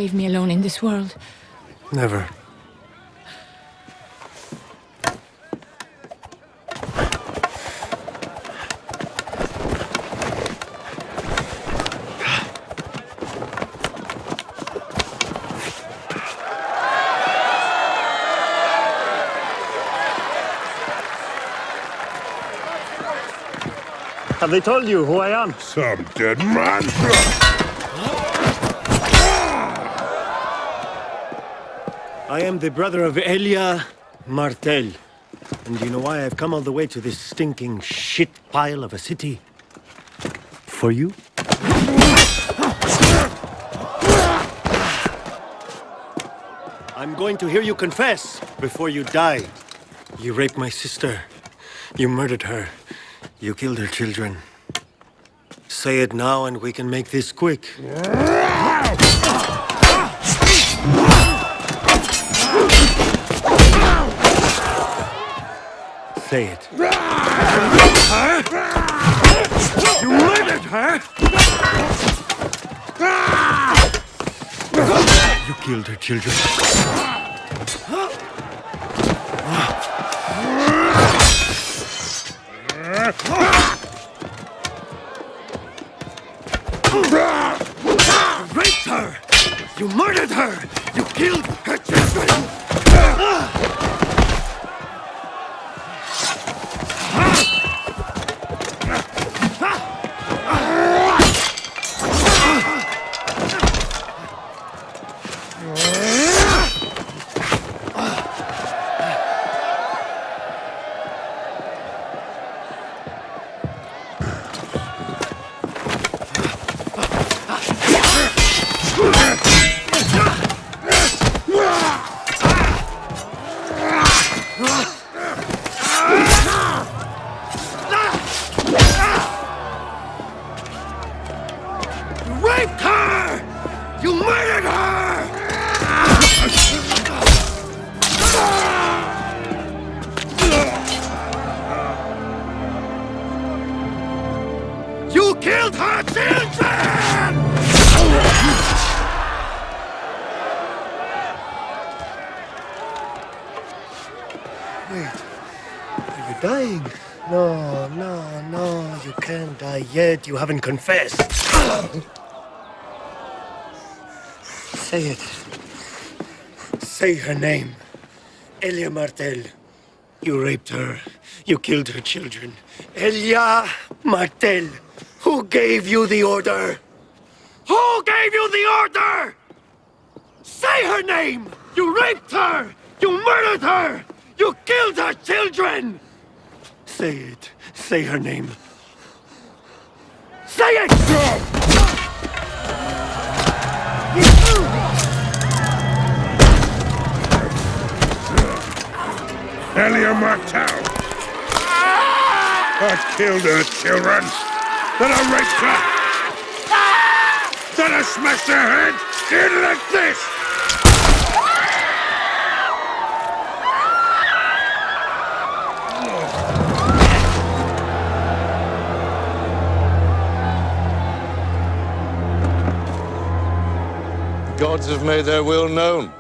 leave me alone in this world. Never. Have they told you who I am? Some dead man. I am the brother of Elia Martel. And do you know why I've come all the way to this stinking shit pile of a city? For you? I'm going to hear you confess before you die. You raped my sister. You murdered her. You killed her children. Say it now and we can make this quick. Say it. You murdered her? You killed her children. You raped her! You murdered her! You killed her children! Yet you haven't confessed. Say it. Say her name. Elia Martel. You raped her. You killed her children. Elia Martel. Who gave you the order? Who gave you the order? Say her name! You raped her! You murdered her! You killed her children! Say it. Say her name. Say it! Elia Martel! I killed her children! Then I raped her! Then I smashed her head in like this! Gods have made their will known.